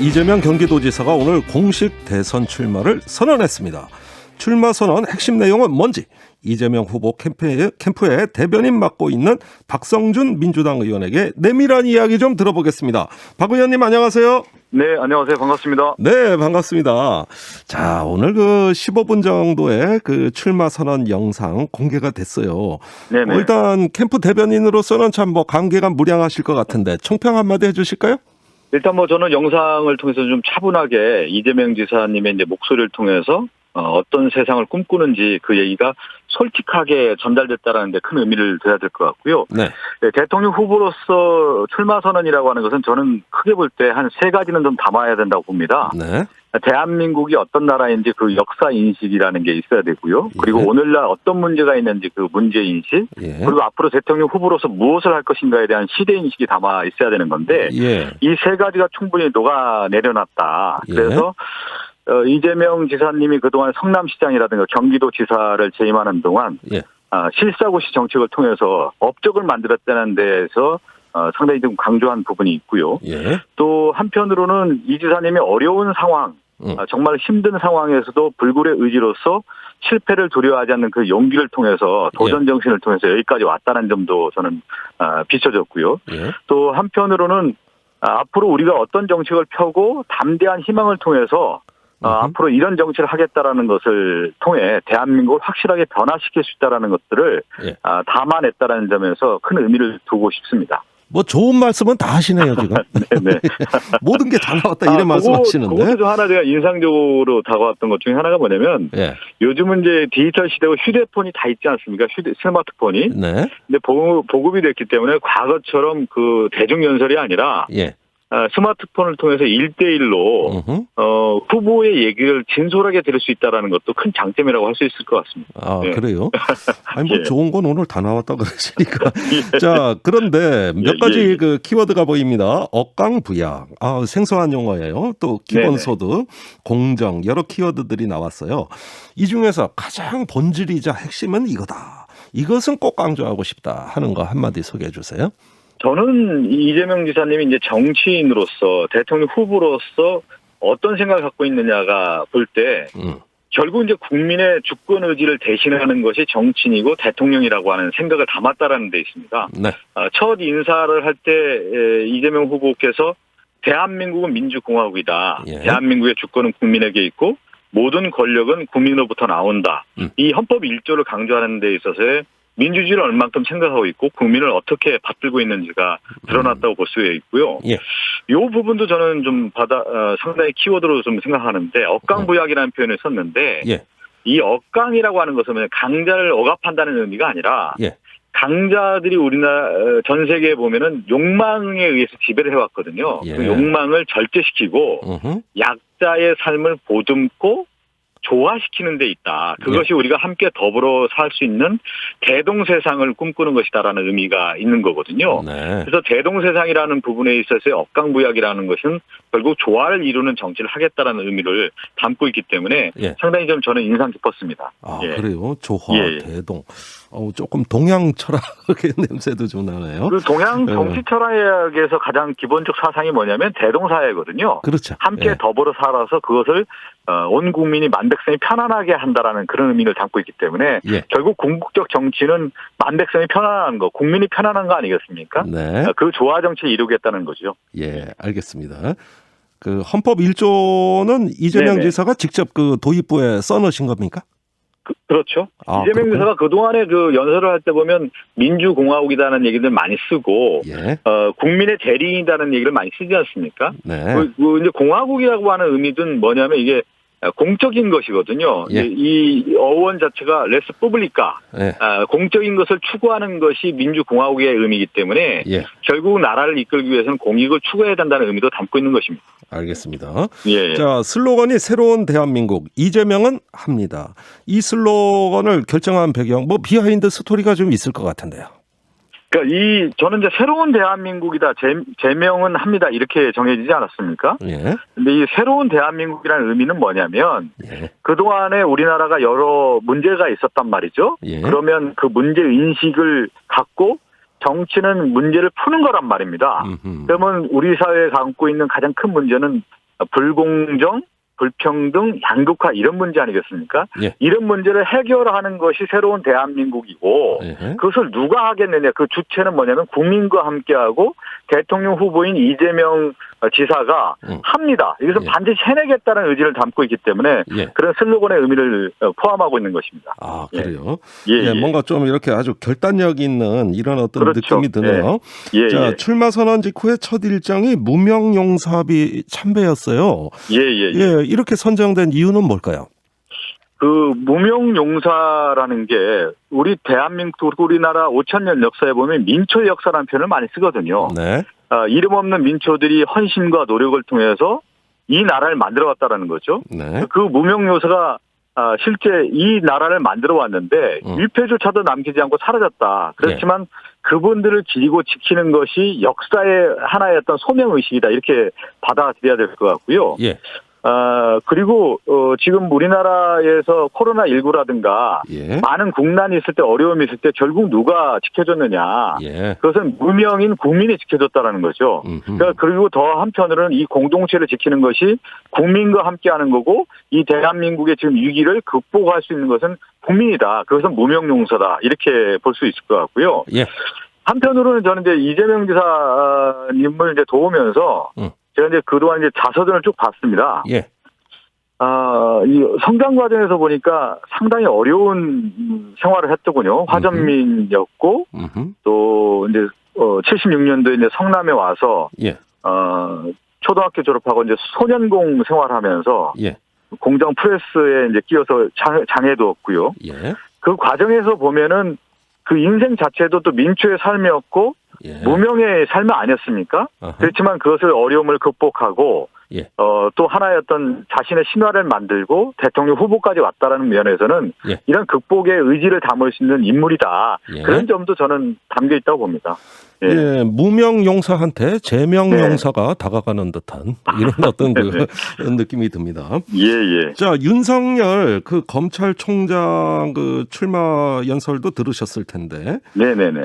이재명 경기도지사가 오늘 공식 대선 출마를 선언했습니다. 출마 선언 핵심 내용은 뭔지 이재명 후보 캠프에 대변인 맡고 있는 박성준 민주당 의원에게 내밀한 이야기 좀 들어보겠습니다. 박 의원님 안녕하세요. 네, 안녕하세요. 반갑습니다. 네, 반갑습니다. 자, 오늘 15분 정도의 출마 선언 영상 공개가 됐어요. 네네. 일단 캠프 대변인으로서는 참 관계가 무량하실 것 같은데 총평 한마디 해주실까요? 일단 저는 영상을 통해서 좀 차분하게 이재명 지사님의 이제 목소리를 통해서 어떤 세상을 꿈꾸는지 그 얘기가 솔직하게 전달됐다라는 데 큰 의미를 둬야 될 것 같고요. 네. 네, 대통령 후보로서 출마 선언이라고 하는 것은 저는 크게 볼 때 한 세 가지는 좀 담아야 된다고 봅니다. 네. 대한민국이 어떤 나라인지 그 역사 인식이라는 게 있어야 되고요. 그리고 예. 오늘날 어떤 문제가 있는지 그 문제 인식, 예. 그리고 앞으로 대통령 후보로서 무엇을 할 것인가에 대한 시대 인식이 담아 있어야 되는 건데 예. 이 세 가지가 충분히 녹아 내려놨다. 예. 그래서 이재명 지사님이 그동안 성남시장이라든가 경기도지사를 재임하는 동안 예. 실사고시 정책을 통해서 업적을 만들었다는 데에서 상당히 좀 강조한 부분이 있고요. 예. 또 한편으로는 이 지사님이 어려운 상황, 정말 힘든 상황에서도 불굴의 의지로서 실패를 두려워하지 않는 그 용기를 통해서 도전 정신을 통해서 여기까지 왔다는 점도 저는 비춰졌고요. 예. 또 한편으로는 앞으로 우리가 어떤 정책을 펴고 담대한 희망을 통해서 앞으로 이런 정치를 하겠다라는 것을 통해 대한민국을 확실하게 변화시킬 수 있다라는 것들을 예. 담아냈다라는 점에서 큰 의미를 두고 싶습니다. 좋은 말씀은 다 하시네요, 지금. 네네. 모든 게 다 나왔다, 이런 말씀 하시는데. 그것도 하나 제가 인상적으로 다가왔던 것 중에 하나가 뭐냐면, 예. 요즘은 이제 디지털 시대고 휴대폰이 다 있지 않습니까? 스마트폰이. 네. 근데 보급이 됐기 때문에 과거처럼 그 대중연설이 아니라, 예. 스마트폰을 통해서 1대1로 후보의 얘기를 진솔하게 들을 수 있다는 것도 큰 장점이라고 할 수 있을 것 같습니다. 아, 예. 그래요? 아니, 예. 좋은 건 오늘 다 나왔다 그러시니까. 예. 자, 그런데 몇 가지 예. 키워드가 보입니다. 억강부약. 생소한 용어예요. 또 기본소득, 공정, 여러 키워드들이 나왔어요. 이 중에서 가장 본질이자 핵심은 이거다. 이것은 꼭 강조하고 싶다 하는 거 한마디 소개해 주세요. 저는 이재명 지사님이 이제 정치인으로서 대통령 후보로서 어떤 생각을 갖고 있느냐가 볼 때 결국 이제 국민의 주권 의지를 대신하는 것이 정치인이고 대통령이라고 하는 생각을 담았다라는 데 있습니다. 네. 첫 인사를 할 때 이재명 후보께서 대한민국은 민주공화국이다. 예. 대한민국의 주권은 국민에게 있고 모든 권력은 국민으로부터 나온다. 이 헌법 1조를 강조하는 데 있어서의 민주주의를 얼만큼 생각하고 있고 국민을 어떻게 받들고 있는지가 드러났다고 볼 수 있고요. 예. 이 부분도 저는 좀 상당히 키워드로 좀 생각하는데 억강부약이라는 표현을 썼는데 예. 이 억강이라고 하는 것은 강자를 억압한다는 의미가 아니라 예. 강자들이 우리나라 전 세계에 보면은 욕망에 의해서 지배를 해왔거든요. 예. 그 욕망을 절제시키고 약자의 삶을 보듬고 조화시키는 데 있다. 그것이 우리가 함께 더불어 살 수 있는 대동세상을 꿈꾸는 것이다라는 의미가 있는 거거든요. 네. 그래서 대동세상이라는 부분에 있어서의 억강부약이라는 것은 결국 조화를 이루는 정치를 하겠다라는 의미를 담고 있기 때문에 상당히 좀 저는 인상 깊었습니다. 아, 예. 그래요? 조화, 대동. 조금 동양 철학의 냄새도 좀 나네요. 그 동양 정치 철학에서 가장 기본적 사상이 뭐냐면 대동사회거든요. 그렇죠. 함께 더불어 살아서 그것을 온 국민이 만백성이 편안하게 한다라는 그런 의미를 담고 있기 때문에 결국 궁극적 정치는 만백성이 편안한 거, 국민이 편안한 거 아니겠습니까? 네. 그 조화 정치를 이루겠다는 거죠. 예, 알겠습니다. 헌법 1조는 이재명 지사가 직접 도입부에 써놓으신 겁니까? 그렇죠. 아, 이재명 지사가 그동안에 연설을 할 때 보면 민주공화국이라는 얘기들 많이 쓰고 국민의 대리인이라는 얘기를 많이 쓰지 않습니까? 네. 이제 공화국이라고 하는 의미는 뭐냐면 이게 공적인 것이거든요. 이 어원 자체가 레스 푸블리카, 공적인 것을 추구하는 것이 민주공화국의 의미이기 때문에 결국 나라를 이끌기 위해서는 공익을 추구해야 된다는 의미도 담고 있는 것입니다. 알겠습니다. 예. 자, 슬로건이 새로운 대한민국, 이재명은 합니다. 이 슬로건을 결정한 배경, 비하인드 스토리가 좀 있을 것 같은데요. 그러니까 저는 이제 새로운 대한민국이다. 제명은 합니다. 이렇게 정해지지 않았습니까? 예. 근데 이 새로운 대한민국이라는 의미는 뭐냐면 그동안에 우리나라가 여러 문제가 있었단 말이죠. 그러면 그 문제 인식을 갖고 정치는 문제를 푸는 거란 말입니다. 그러면 우리 사회에 갖고 있는 가장 큰 문제는 불공정, 불평등, 양극화 이런 문제 아니겠습니까? 예. 이런 문제를 해결하는 것이 새로운 대한민국이고 예. 그것을 누가 하겠느냐. 그 주체는 뭐냐면 국민과 함께하고 대통령 후보인 이재명 지사가 합니다. 이것은 예. 반드시 해내겠다는 의지를 담고 있기 때문에 예. 그런 슬로건의 의미를 포함하고 있는 것입니다. 아, 그래요? 예. 뭔가 좀 이렇게 아주 결단력 있는 이런 어떤 그렇죠. 느낌이 드네요. 예. 자, 출마 선언 직후에 첫 일정이 무명용사비 참배였어요. 예. 이렇게 선정된 이유는 뭘까요? 그 무명용사라는 게 우리 대한민국 우리나라 5,000년 역사에 보면 민초의 역사라는 표현을 많이 쓰거든요. 네. 이름 없는 민초들이 헌신과 노력을 통해서 이 나라를 만들어왔다라는 거죠. 네. 그 무명용사가 실제 이 나라를 만들어 왔는데 위패조차도 남기지 않고 사라졌다. 그렇지만 그분들을 기리고 지키는 것이 역사의 하나의 어떤 소명의식이다. 이렇게 받아들여야 될 것 같고요. 예. 그리고 지금 우리나라에서 코로나19라든가 많은 국난이 있을 때 어려움이 있을 때 결국 누가 지켜줬느냐. 그것은 무명인 국민이 지켜줬다라는 거죠. 그러니까 그리고 더 한편으로는 이 공동체를 지키는 것이 국민과 함께하는 거고 이 대한민국의 지금 위기를 극복할 수 있는 것은 국민이다. 그것은 무명용사다. 이렇게 볼 수 있을 것 같고요. 한편으로는 저는 이제 이재명 지사님을 이제 도우면서 제가 이제 그동안 이제 자서전을 쭉 봤습니다. 이 성장 과정에서 보니까 상당히 어려운 생활을 했더군요. 화전민이었고, 또 이제 76년도에 이제 성남에 와서 초등학교 졸업하고 이제 소년공 생활하면서 공장 프레스에 이제 끼어서 장애도 없고요. 그 과정에서 보면은 그 인생 자체도 또 민초의 삶이었고 무명의 삶은 아니었습니까? 그렇지만 그것을 어려움을 극복하고 또 하나의 어떤 자신의 신화를 만들고 대통령 후보까지 왔다라는 면에서는 이런 극복의 의지를 담을 수 있는 인물이다. 그런 점도 저는 담겨 있다고 봅니다. 무명용사한테 제명용사가 다가가는 듯한 이런 어떤 그 느낌이 듭니다. 자, 윤석열 그 검찰총장 그 출마 연설도 들으셨을 텐데,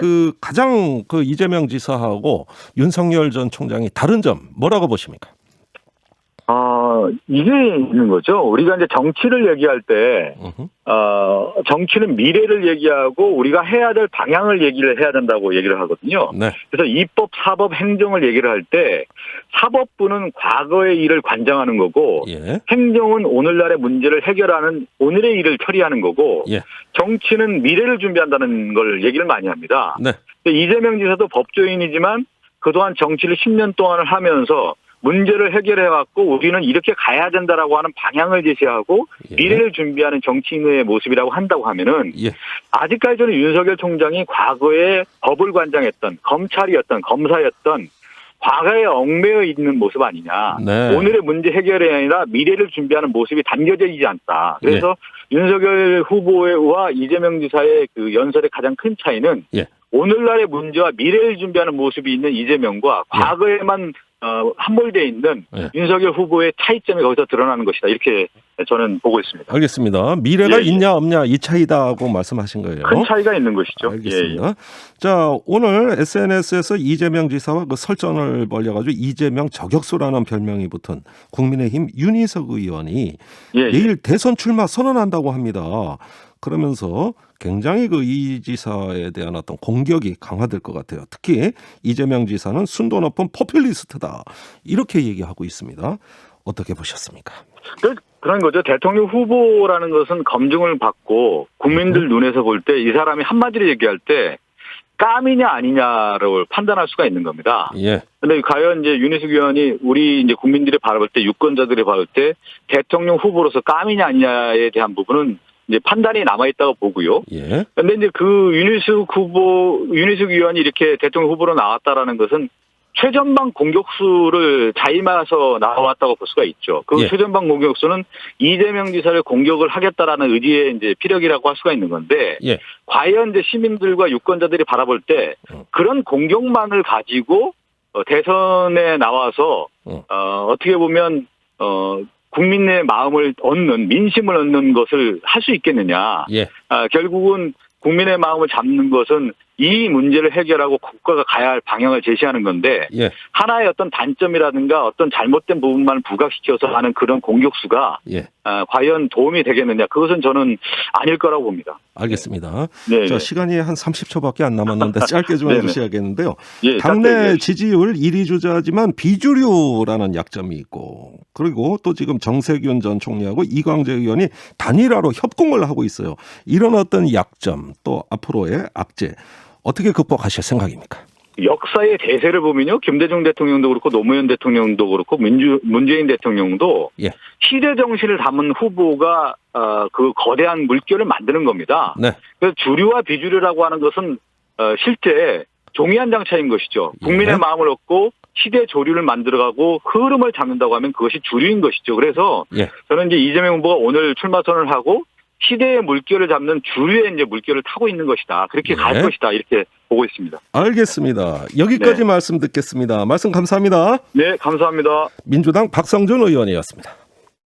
그 가장 그 이재명 지사하고 윤석열 전 총장이 다른 점 뭐라고 보십니까? 이게 있는 거죠. 우리가 이제 정치를 얘기할 때, 정치는 미래를 얘기하고 우리가 해야 될 방향을 얘기를 해야 된다고 얘기를 하거든요. 그래서 입법, 사법, 행정을 얘기를 할 때 사법부는 과거의 일을 관장하는 거고 행정은 오늘날의 문제를 해결하는 오늘의 일을 처리하는 거고 정치는 미래를 준비한다는 걸 얘기를 많이 합니다. 이재명 지사도 법조인이지만 그동안 정치를 10년 동안을 하면서 문제를 해결해왔고 우리는 이렇게 가야 된다라고 하는 방향을 제시하고 미래를 준비하는 정치인의 모습이라고 한다고 하면은 아직까지 저는 윤석열 총장이 과거에 법을 관장했던 검찰이었던 검사였던 과거에 얽매여 있는 모습 아니냐. 오늘의 문제 해결이 아니라 미래를 준비하는 모습이 담겨져 있지 않다. 그래서 윤석열 후보와 이재명 지사의 그 연설의 가장 큰 차이는 오늘날의 문제와 미래를 준비하는 모습이 있는 이재명과 과거에만 함몰되어 있는 윤석열 후보의 차이점이 거기서 드러나는 것이다. 이렇게 저는 보고 있습니다. 알겠습니다. 미래가 있냐 없냐 이 차이다고 말씀하신 거예요. 큰 차이가 있는 것이죠. 알겠습니다. 자, 오늘 SNS에서 이재명 지사와 그 설전을 벌여가지고 이재명 저격수라는 별명이 붙은 국민의힘 윤희석 의원이 내일 대선 출마 선언한다고 합니다. 그러면서 굉장히 그 이 지사에 대한 어떤 공격이 강화될 것 같아요. 특히 이재명 지사는 순도 높은 포퓰리스트다. 이렇게 얘기하고 있습니다. 어떻게 보셨습니까? 그런 거죠. 대통령 후보라는 것은 검증을 받고 국민들 눈에서 볼 때 이 사람이 한마디로 얘기할 때 깜이냐 아니냐를 판단할 수가 있는 겁니다. 그런데 과연 이제 윤희숙 의원이 우리 이제 국민들이 바라볼 때 유권자들이 바라볼 때 대통령 후보로서 깜이냐 아니냐에 대한 부분은 이제 판단이 남아있다고 보고요. 그런데 이제 그 윤희숙 의원이 이렇게 대통령 후보로 나왔다라는 것은 최전방 공격수를 자임해서 나왔다고 볼 수가 있죠. 그 최전방 공격수는 이재명 지사를 공격을 하겠다라는 의지의 이제 피력이라고 할 수가 있는 건데, 과연 이제 시민들과 유권자들이 바라볼 때 그런 공격만을 가지고 대선에 나와서 어떻게 보면 국민의 마음을 얻는 민심을 얻는 것을 할 수 있겠느냐. 결국은 국민의 마음을 잡는 것은 이 문제를 해결하고 국가가 가야 할 방향을 제시하는 건데 예. 하나의 어떤 단점이라든가 어떤 잘못된 부분만 부각시켜서 하는 그런 공격수가 예. 과연 도움이 되겠느냐, 그것은 저는 아닐 거라고 봅니다. 알겠습니다. 네. 자, 시간이 한 30초밖에 안 남았는데 짧게 좀 해주셔야겠는데요. 예, 당내 지지율 1위 주자지만 비주류라는 약점이 있고, 그리고 또 지금 정세균 전 총리하고 이광재 의원이 단일화로 협공을 하고 있어요. 이런 어떤 약점, 또 앞으로의 악재 어떻게 극복하실 생각입니까? 역사의 대세를 보면요, 김대중 대통령도 그렇고 노무현 대통령도 그렇고 문재인 대통령도 예. 시대 정신을 담은 후보가 그 거대한 물결을 만드는 겁니다. 네. 그래서 주류와 비주류라고 하는 것은 실제 종이 한 장 차이인 것이죠. 국민의 예. 마음을 얻고 시대 조류를 만들어가고 흐름을 잡는다고 하면 그것이 주류인 것이죠. 그래서 예. 저는 이제 이재명 후보가 오늘 출마 선언을 하고 시대의 물결을 잡는 주류의 이제 물결을 타고 있는 것이다. 그렇게 예. 갈 것이다. 이렇게 보고 있습니다. 알겠습니다. 여기까지 네. 말씀 듣겠습니다. 말씀 감사합니다. 네, 감사합니다. 민주당 박성준 의원이었습니다.